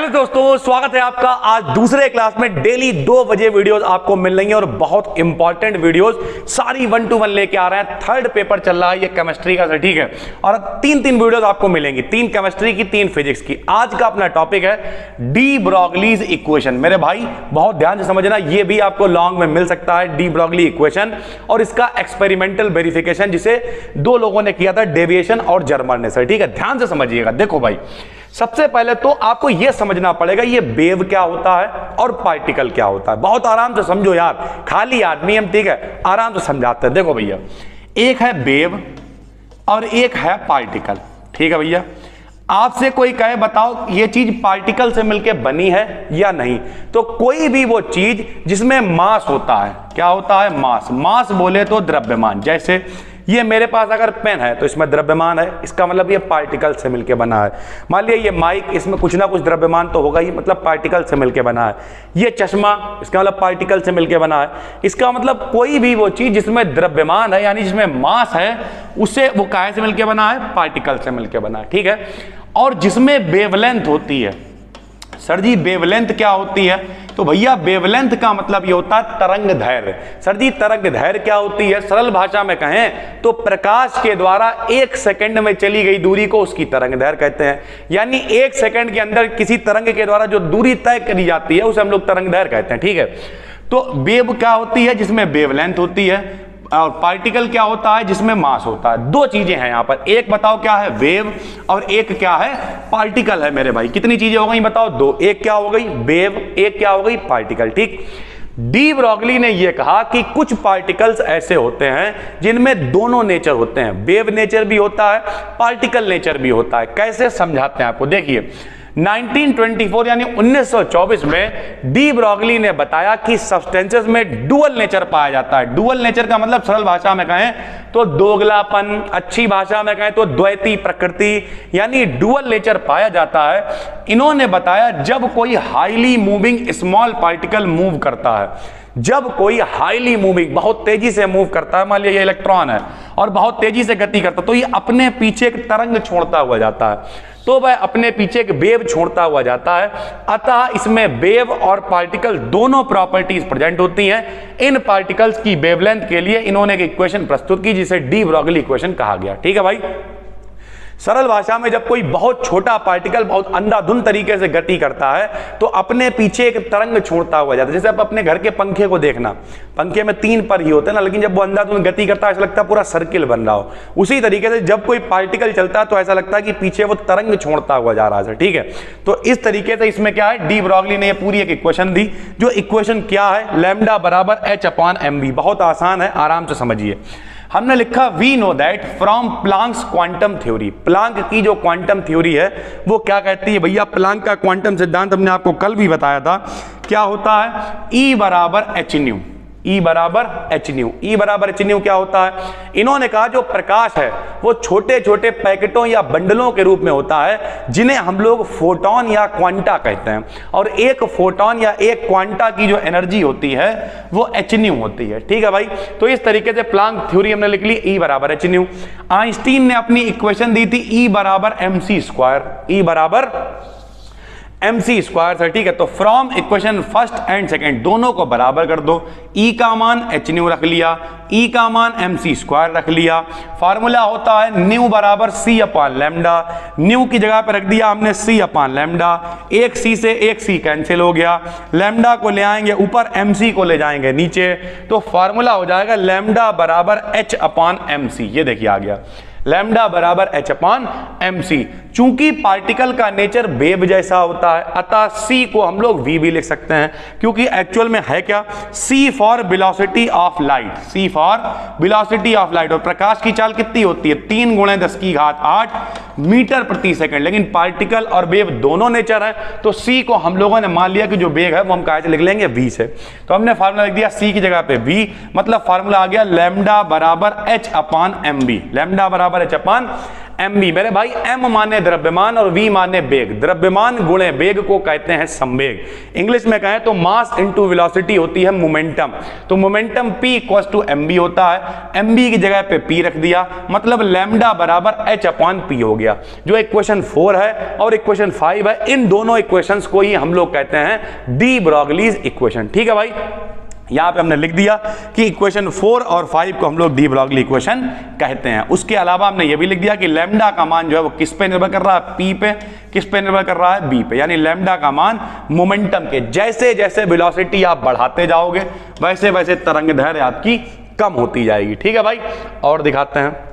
Hello दोस्तों, स्वागत है आपका आज दूसरे क्लास में। डेली 2 बजे वीडियोस आपको मिल रही हैं और बहुत इंपॉर्टेंट वीडियोस सारी 1 to 1 लेके आ रहे हैं। थर्ड पेपर चल रहा है ये केमिस्ट्री का, ठीक है। और 3 वीडियोस आपको मिलेंगी, 3 केमिस्ट्री की, 3 फिजिक्स की। आज का अपना टॉपिक है डी ब्रोगलीज इक्वेशन। मेरे भाई बहुत ध्यान से समझना, ये भी आपको लॉन्ग में मिल सकता है, डी ब्रोगली इक्वेशन और इसका एक्सपेरिमेंटल वेरिफिकेशन, जिसे 2 लोगों ने किया था, डेविएशन और जर्मर ने, सर, ठीक है। ध्यान से समझिएगा। देखो भाई, सबसे पहले तो आपको यह समझना पड़ेगा ये वेव क्या होता है और पार्टिकल क्या होता है। बहुत आराम से समझो यार, खाली आदमी हम, ठीक है, आराम से समझाते हैं। देखो भैया, एक है वेव और एक है पार्टिकल, ठीक है भैया। आपसे कोई कहे बताओ ये चीज पार्टिकल से मिलकर बनी है या नहीं, तो कोई भी वो चीज जिसमें मास होता है, क्या होता है, मास। मास बोले तो द्रव्यमान। जैसे ये मेरे पास अगर पेन है तो इसमें द्रव्यमान है, इसका मतलब ये पार्टिकल से मिलकर बना है। मान लिया ये माइक, इसमें कुछ ना कुछ द्रव्यमान तो होगा ही, मतलब पार्टिकल से मिलकर बना है। ये चश्मा, इसका मतलब पार्टिकल से मिलकर बना है। इसका मतलब कोई भी वो चीज जिसमें द्रव्यमान है, यानी जिसमें मास है, उससे वो काहे से मिलकर बना है, पार्टिकल से मिलकर बना है, ठीक है। और जिसमें वेवलेंथ होती है, सर जी वेवलेंथ क्या होती है, तो भैया वेवलेंथ का मतलब ये होता है तरंग दैर्घ्य। सर जी तरंग दैर्घ्य क्या होती है, सरल भाषा में कहें तो प्रकाश के द्वारा 1 सेकंड में चली गई दूरी को उसकी तरंग दैर्घ्य कहते हैं। यानी 1 सेकंड के अंदर किसी तरंग के द्वारा जो दूरी तय करी जाती है उसे हम लोग तरंग दैर्घ्य कहते हैं, ठीक है। तो वेव क्या होती है, जिसमें वेवलेंथ होती है, और पार्टिकल क्या होता है, जिसमें मास होता है। 2 चीजें हैं यहां पर, एक बताओ क्या है, वेव, और एक क्या है, पार्टिकल है। मेरे भाई कितनी चीजें हो गई बताओ, 2। एक क्या हो गई, वेव, एक क्या हो गई, पार्टिकल, ठीक। डी ब्रोगली ने यह कहा कि कुछ पार्टिकल्स ऐसे होते हैं जिनमें दोनों नेचर होते हैं, वेव नेचर भी होता है, पार्टिकल नेचर भी होता है। कैसे समझाते हैं आपको, देखिए 1924 यानी 1924 में डी ब्रोगली ने बताया कि सब्सटेंसेस में डुअल नेचर पाया जाता है। डुअल नेचर का मतलब सरल भाषा में कहें तो दोगलापन, अच्छी भाषा में कहें तो द्वैती प्रकृति, यानी डुअल नेचर पाया जाता है। इन्होंने बताया जब कोई highly moving small particle move करता है, जब कोई हाईली मूविंग, बहुत तेजी से मूव करता है, मान लिया ये इलेक्ट्रॉन है और बहुत तेजी से गति करता है, तो ये अपने पीछे एक तरंग छोड़ता हुआ जाता है, तो वह अपने पीछे एक वेव छोड़ता हुआ जाता है। अतः इसमें वेव और पार्टिकल दोनों प्रॉपर्टीज प्रेजेंट होती हैं। इन पार्टिकल्स की वेवलेंथ के लिए इन्होंने एक इक्वेशन प्रस्तुत की जिसे डी ब्रोगली इक्वेशन कहा गया, ठीक है भाई। सरल भाषा में जब कोई बहुत छोटा पार्टिकल बहुत अंधाधुंध तरीके से गति करता है तो अपने पीछे एक तरंग छोड़ता हुआ जाता है। जैसे आप अपने घर के पंखे को देखना, पंखे में 3 पर ही होते हैं ना, लेकिन जब वो अंधाधुंध गति करता है ऐसा लगता है पूरा सर्किल बन रहा हो। उसी तरीके से जब कोई पार्टिकल चलता है तो ऐसा लगता है कि पीछे वो तरंग छोड़ता हुआ जा रहा है, ठीक है। तो इस तरीके से इसमें क्या है, डी ब्रोगली ने पूरी एक इक्वेशन दी। जो इक्वेशन क्या है, लैम्डा बराबर h/mv। बहुत आसान है, आराम से समझिए। हमने लिखा we know that from Planck's quantum theory. Planck की जो क्वांटम थ्योरी है वो क्या कहती है भैया, प्लांक का क्वांटम सिद्धांत हमने आपको कल भी बताया था, क्या होता है, E बराबर एच न्यू। E बराबर एच न्यू। E बराबर एच न्यू क्या होता है, इन्होंने कहा जो प्रकाश है वो छोटे छोटे पैकेटों या बंडलों के रूप में होता है जिन्हें हम लोग फोटोन या क्वांटा कहते हैं। और एक फोटोन या एक क्वांटा की जो एनर्जी होती है वो एच न्यू होती है, ठीक है भाई। तो इस तरीके से प्लांक थ्योरी हमने लिख ली, E बराबर एच न्यू। आइंस्टीन ने अपनी इक्वेशन दी थी E बराबर mc स्क्वायर। E बराबर mc स्क्वायर है, ठीक है। तो from equation first and second दोनों को बराबर कर दो। E का मान एच न्यू रख लिया, E का मान mc स्क्वायर रख लिया। फार्मूला होता है न्यू बराबर c/लैम्डा। न्यू की जगह पर रख दिया हमने c/लैम्डा। एक c से एक c कैंसिल हो गया, लैम्डा को ले आएंगे ऊपर, mc को ले जाएंगे नीचे, तो फार्मूला हो जाएगा लैम्डा बराबर h/mc। ये देखिए आ गया, लैम्डा बराबर h/mc। चूंकि पार्टिकल का नेचर वेव जैसा होता है अतः c को हम लोग v भी लिख सकते हैं, क्योंकि एक्चुअल में है क्या, c for velocity of light, c for velocity of light. और प्रकाश की चाल कितनी होती है, 3 × 10⁸ मीटर प्रति सेकंड। लेकिन पार्टिकल और वेव दोनों नेचर है, तो c को हम लोगों ने मान लिया कि जो वेग है वो हम कैसे लिख लेंगे, v से। तो हमने फार्मूला लिख दिया c की जगह पे v, मतलब फार्मूला आ गया लैम्डा बराबर h/mv। लैम्डा बराबर h/mv mv। मेरे भाई m माने द्रव्यमान और v माने वेग। द्रव्यमान गुणे वेग को कहते हैं संवेग। इंग्लिश में कहें तो मास इनटू वेलोसिटी होती है मोमेंटम। तो momentum p equals to mv होता है। mv की जगह पे p रख दिया, मतलब लैम्डा बराबर h अपॉन p हो गया। जो इक्वेशन 4 है और इक्वेशन 5 है, इन दोनों इक्वेशंस को ही हम लोग कहते हैं डी ब्रॉगलीज इक्वेशन। ठीक है भाई, यहां पे हमने लिख दिया कि इक्वेशन 4 और 5 को हम लोग डी ब्रॉगली इक्वेशन कहते हैं। उसके अलावा हमने ये भी लिख दिया कि लैम्डा का मान जो है वो किस पे निर्भर कर रहा है, पी पे। किस पे निर्भर कर रहा है, बी पे। यानी लैम्डा का मान मोमेंटम के जैसे जैसे वेलोसिटी आप बढ़ाते जाओगे वैसे वैसे तरंग दैर्घ्य आपकी कम होती जाएगी। ठीक है भाई, और दिखाते हैं।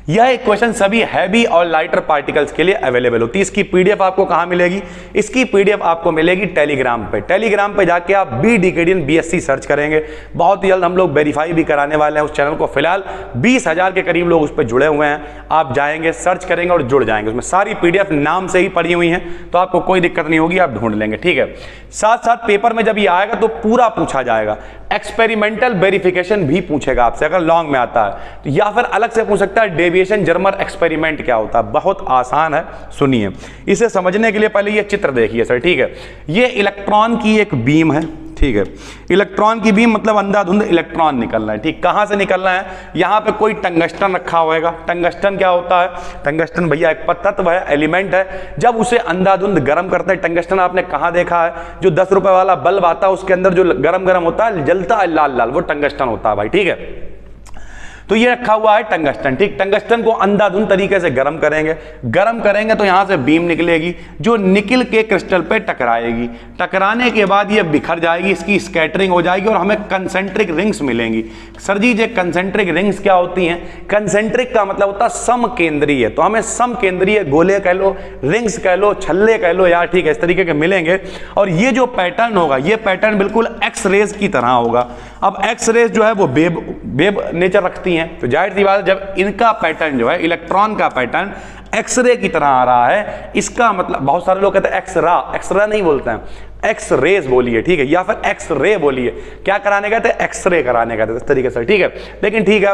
यह इक्वेशन सभी हैवी और लाइटर पार्टिकल्स के लिए अवेलेबल होती है। इसकी पीडीएफ आपको कहां मिलेगी? इसकी पीडीएफ आपको मिलेगी टेलीग्राम पे। टेलीग्राम पे जाके आप बी डिकेडियन बीएससी सर्च करेंगे। बहुत जल्द हम लोग वेरीफाई भी कराने वाले हैं उस चैनल को। फिलहाल 20,000 के करीब लोग उस पर जुड़े हुए हैं। आप जाएंगे, सर्च करेंगे और जुड़ जाएंगे। उसमें सारी पीडीएफ नाम से ही पड़ी हुई है, तो आपको कोई दिक्कत नहीं होगी, आप ढूंढ लेंगे। ठीक है, साथ साथ पेपर में जब ये आएगा तो पूरा पूछा जाएगा। एक्सपेरिमेंटल वेरिफिकेशन भी पूछेगा आपसे अगर लॉन्ग में आता है तो, या फिर अलग से पूछ सकता है डेविएशन जर्मर एक्सपेरिमेंट क्या होता है। बहुत आसान है, सुनिए। इसे समझने के लिए पहले ये चित्र देखिए सर। ठीक है, ये इलेक्ट्रॉन की एक बीम है। ठीक है, इलेक्ट्रॉन की बीम मतलब अंधाधुंध इलेक्ट्रॉन निकलना है। ठीक, कहां से निकलना है? यहां पे कोई टंगस्टन रखा होगा। टंगस्टन क्या होता है? टंगस्टन भैया एक तत्व है, एलिमेंट है। जब उसे अंधाधुंध गर्म करते हैं, टंगस्टन आपने कहां देखा है? जो 10 रुपए वाला बल्ब आता है उसके अंदर जो गरम गरम होता है, जलता है लाल लाल, वो टंगस्टन होता है भाई। ठीक है, तो ये रखा हुआ है टंगस्टन। ठीक, टंगस्टन को अंधाधुंध तरीके से गर्म करेंगे। गर्म करेंगे तो यहां से बीम निकलेगी जो निकल के क्रिस्टल पे टकराएगी। टकराने के बाद ये बिखर जाएगी, इसकी स्कैटरिंग हो जाएगी और हमें कंसेंट्रिक रिंग्स मिलेंगी। सर जी, ये कंसेंट्रिक रिंग्स क्या होती हैं? कंसेंट्रिक का मतलब होता है समकेंद्रीय। तो हमें समकेंद्रीय गोले कह लो, रिंग्स कह लो, छल्ले कह लो यार, ठीक है, इस तरीके के मिलेंगे। और ये जो पैटर्न होगा, ये पैटर्न बिल्कुल एक्स रेज की तरह होगा। अब एक्स रेज जो है वो वेव नेचर रखती हैं, तो जाहिर सी बात है जब इनका पैटर्न जो है, इलेक्ट्रॉन का पैटर्न एक्सरे की तरह आ रहा है, इसका मतलब बहुत सारे लोग कहते हैं एक्सरा नहीं बोलते हैं, एक्स रेज बोलिए। ठीक है, या फिर एक्स रे बोलिए। क्या कराने गए थे? एक्सरे कराने गए थे, इस तरीके से। ठीक है, लेकिन ठीक है,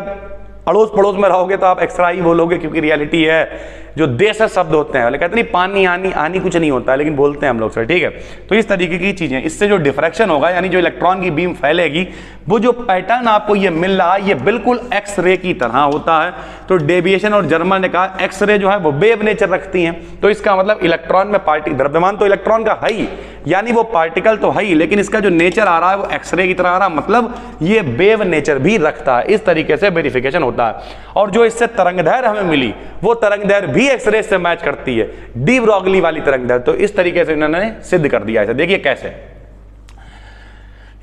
अड़ोस पड़ोस में रहोगे तो आप एक्सरा ही बोलोगे, क्योंकि रियलिटी है। जो देश शब्द होते हैं, कहते नहीं पानी आनी कुछ नहीं होता है, लेकिन बोलते हैं हम लोग सर। ठीक है, तो इस तरीके की चीजें, इससे जो डिफ्रैक्शन होगा, यानी जो इलेक्ट्रॉन की बीम फैलेगी, वो जो पैटर्न आपको ये मिल रहा है, ये बिल्कुल एक्सरे की तरह होता है। तो डेविएशन और जर्मर ने कहा एक्सरे जो है वो वेव नेचर रखती हैं। तो इसका मतलब इलेक्ट्रॉन में द्रव्यमान तो इलेक्ट्रॉन का है ही, यानी वो पार्टिकल तो है ही, लेकिन इसका जो नेचर आ रहा है वो एक्सरे की तरह आ रहा है, मतलब ये वेव नेचर भी रखता है। इस तरीके से वेरिफिकेशन होता है। और जो इससे तरंगदैर्घ्य हमें मिली, वो तरंगदैर्घ्य भी एक्सरे से मैच करती है, डी ब्रॉगली वाली तरंगदैर्घ्य। तो इस तरीके से इन्होंने सिद्ध कर दिया है। देखिए कैसे,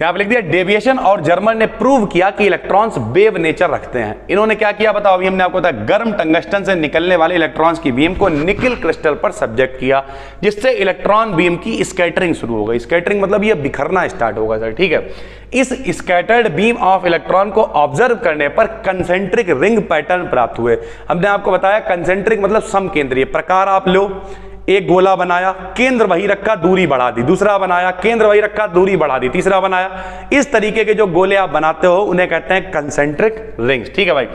यहां पे लिख दिया डेविएशन और जर्मर ने प्रूव किया कि इलेक्ट्रॉन्स वेव नेचर रखते हैं। इन्होंने क्या किया बताओ? अभी हमने आपको बताया, गर्म टंगस्टन से निकलने वाले इलेक्ट्रॉन्स की बीम को निकल क्रिस्टल पर सब्जेक्ट किया, जिससे इलेक्ट्रॉन बीम की स्कैटरिंग शुरू हो गई। स्कैटरिंग मतलब ये बिखरना स्टार्ट होगा सर। ठीक है, इस स्कैटर्ड बीम ऑफ इलेक्ट्रॉन को ऑब्जर्व करने पर कंसेंट्रिक रिंग पैटर्न प्राप्त हुए। हमने आपको बताया कंसेंट्रिक मतलब समकेंद्रीय। प्रकार आप लो, एक गोला बनाया, केंद्र वही रखा, दूरी बढ़ा दी। दूसरा बनाया, केंद्र वही रखा, दूरी बढ़ा दी। तीसरा बनाया। इस तरीके के जो गोले आप बनाते हो उन्हें कहते हैं कंसेंट्रिक रिंग्स। ठीक है भाई,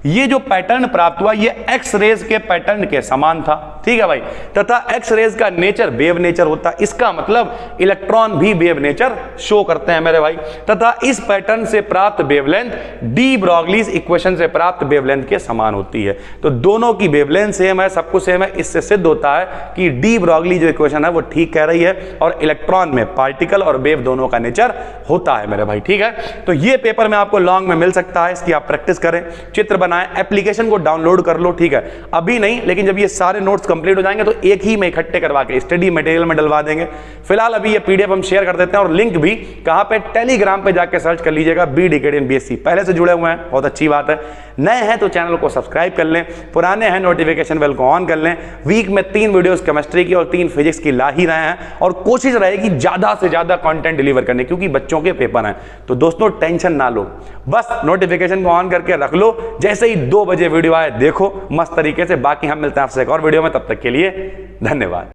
ये जो पैटर्न प्राप्त हुआ ये एक्स रेज के पैटर्न के समान था। ठीक है भाई, तथा एक्स रेज का नेचर वेव नेचर होता है। इसका मतलब इलेक्ट्रॉन भी वेव नेचर शो करते हैं मेरे भाई। तथा इस पैटर्न से प्राप्त वेवलेंथ डी ब्रॉगलीज इक्वेशन से प्राप्त वेवलेंथ के समान होती है। तो दोनों की वेवलेंथ सेम है, सब कुछ सेम है। इससे सिद्ध होता है कि डी ब्रॉगली जो इक्वेशन है वो ठीक कह रही है, और इलेक्ट्रॉन में पार्टिकल और वेव दोनों का नेचर होता है मेरे भाई। ठीक है, तो ये पेपर में आपको लॉन्ग में मिल सकता है, इसकी आप प्रैक्टिस करें, चित्र बनाएं, एप्लीकेशन को डाउनलोड कर लो। ठीक है, अभी नहीं, लेकिन जब ये सारे नोट्स कंप्लीट हो जाएंगे तो एक ही में इकट्ठे करवा के स्टडी मटेरियल में डलवा देंगे। फिलहाल अभी ये पीडीएफ हम शेयर कर देते हैं, और लिंक भी कहां पे? टेलीग्राम पे जाके सर्च कर लीजिएगा, बी डिकेडियन बीएससी। पहले से जुड़े हुए हैं, बहुत अच्छी बात है। नए हैं तो चैनल को सब्सक्राइब कर लें, पुराने हैं नोटिफिकेशन बेल को ऑन कर लें। वीक में 3 वीडियोस केमिस्ट्री की और 3 फिजिक्स की ला ही रहे हैं, और कोशिश रहेगी ज्यादा से ज्यादा कंटेंट डिलीवर करने, क्योंकि बच्चों के पेपर हैं। तो दोस्तों टेंशन ना लो, बस नोटिफिकेशन को ऑन करके रख लो, जैसे ही 2 बजे वीडियो आए देखो मस्त तरीके से। बाकी हम मिलते हैं आपसे एक और वीडियो में, तब तक के लिए धन्यवाद।